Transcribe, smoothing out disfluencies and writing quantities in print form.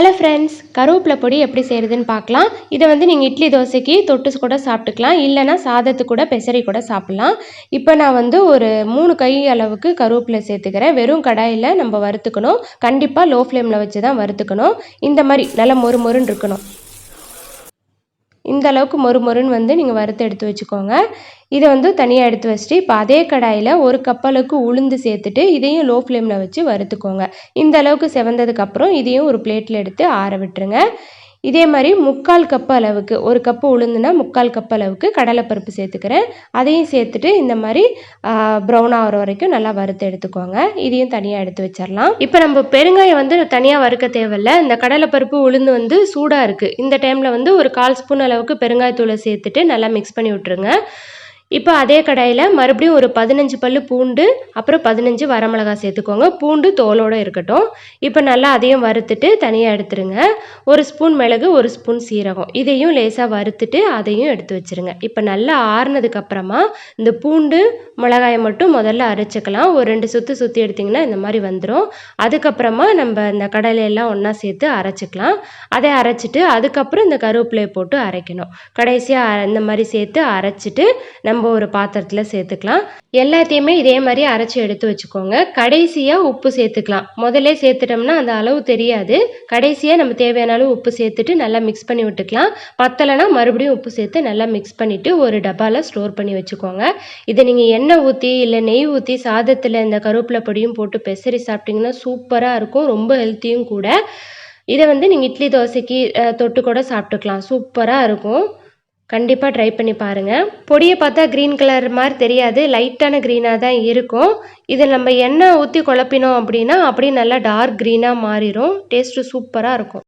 Hello friends, கருவேப்பிலை பொடி எப்படி செய்கிறதுன்னு பார்க்கலாம். இதை வந்து நீங்கள் இட்லி தோசைக்கு தொட்டு கூட சாப்பிட்டுக்கலாம், இல்லைனா சாதத்து கூட பெசரி கூட சாப்பிட்லாம். இப்போ நான் வந்து ஒரு 3 கை அளவுக்கு கருவேப்பிலை சேர்த்துக்கிறேன். வெறும் கடாயில் நம்ம வறுத்துக்கணும். கண்டிப்பாக லோ ஃப்ளேமில் வச்சு தான் வறுத்துக்கணும். இந்த மாதிரி நல்லா மொறு மொறுன்னு இருக்கணும். இந்த அளவுக்கு மொறுன்னு வந்து நீங்கள் வறுத்து எடுத்து வச்சுக்கோங்க. இதை வந்து தனியாக எடுத்து வச்சுட்டு இப்போ அதே கடாயில் 1 கப் அளவுக்கு உளுந்து சேர்த்துட்டு இதையும் லோ ஃப்ளேமில் வச்சு வறுத்துக்கோங்க. இந்த அளவுக்கு செவந்ததுக்கப்புறம் இதையும் ஒரு பிளேட்டில் எடுத்து ஆற விட்டுருங்க. இதே மாதிரி 3/4 கப் அளவுக்கு, 1 கப்பு உளுந்துனா 3/4 கப் அளவுக்கு கடலைப்பருப்பு சேர்த்துக்கிறேன். அதையும் சேர்த்துட்டு இந்த மாதிரி ப்ரௌன் ஆகிற வரைக்கும் நல்லா வறுத்து எடுத்துக்கோங்க. இதையும் தனியாக எடுத்து வச்சிடலாம். இப்போ நம்ம பெருங்காயம் வந்து தனியாக வறுக்க தேவையில்லை. இந்த கடலைப்பருப்பு உளுந்து வந்து சூடாக இருக்குது. இந்த டைமில் வந்து ஒரு 1/4 ஸ்பூன் அளவுக்கு பெருங்காயத்தூளை சேர்த்துட்டு நல்லா மிக்ஸ் பண்ணி விட்டுருங்க. இப்போ அதே கடாயில் மறுபடியும் ஒரு 15 பல்லு பூண்டு, அப்புறம் 15 வரமிளகாய் சேர்த்துக்கோங்க. பூண்டு தோலோடு இருக்கட்டும். இப்போ நல்லா அதையும் வறுத்துட்டு தனியாக எடுத்துருங்க. 1 ஸ்பூன் மிளகு, 1 ஸ்பூன் சீரகம், இதையும் லேசாக வறுத்துட்டு அதையும் எடுத்து வச்சுருங்க. இப்போ நல்லா ஆறுனதுக்கப்புறமா இந்த பூண்டு மிளகாயை மட்டும் முதல்ல அரைச்சிக்கலாம். ஒரு 2 சுற்றி எடுத்திங்கன்னா இந்த மாதிரி வந்துடும். அதுக்கப்புறமா நம்ம இந்த கடலையெல்லாம் ஒன்றா சேர்த்து அரைச்சிக்கலாம். அதை அரைச்சிட்டு அதுக்கப்புறம் இந்த கருவேப்பிலையை போட்டு அரைக்கணும். கடைசியாக இந்த மாதிரி சேர்த்து அரைச்சிட்டு நம்ம ஒரு பாத்திரத்தில் சேர்த்துக்கலாம். எல்லாத்தையுமே இதே மாதிரி அரைச்சி எடுத்து வச்சுக்கோங்க. கடைசியாக உப்பு சேர்த்துக்கலாம். முதல்ல சேர்த்துட்டோம்னா அந்த அளவு தெரியாது. கடைசியாக நம்ம தேவையான அளவு உப்பு சேர்த்துட்டு நல்லா மிக்ஸ் பண்ணி விட்டுக்கலாம். பத்தலைனா மறுபடியும் உப்பு சேர்த்து நல்லா மிக்ஸ் பண்ணிவிட்டு ஒரு டப்பாவில் ஸ்டோர் பண்ணி வச்சுக்கோங்க. இதை நீங்கள் எண்ணெய் ஊற்றி இல்லை நெய் ஊற்றி சாதத்தில் இந்த கருவேப்பிலை பொடியும் போட்டு பெசரி சாப்பிட்டிங்கன்னா சூப்பராக இருக்கும். ரொம்ப ஹெல்த்தியும் கூட. இதை வந்து நீங்கள் இட்லி தோசைக்கு தொட்டு கூட சாப்பிட்டுக்கலாம். சூப்பராக இருக்கும். கண்டிப்பாக ட்ரை பண்ணி பாருங்கள். பொடியை பார்த்தா க்ரீன் கலர் மாதிரி தெரியாது, லைட்டான க்ரீனாக தான் இருக்கும். இதை நம்ம எண்ணெய் ஊற்றி குழப்பினோம் அப்படின்னா அப்படியே நல்லா டார்க் க்ரீனாக மாறிடும். டேஸ்ட்டு சூப்பராக இருக்கும்.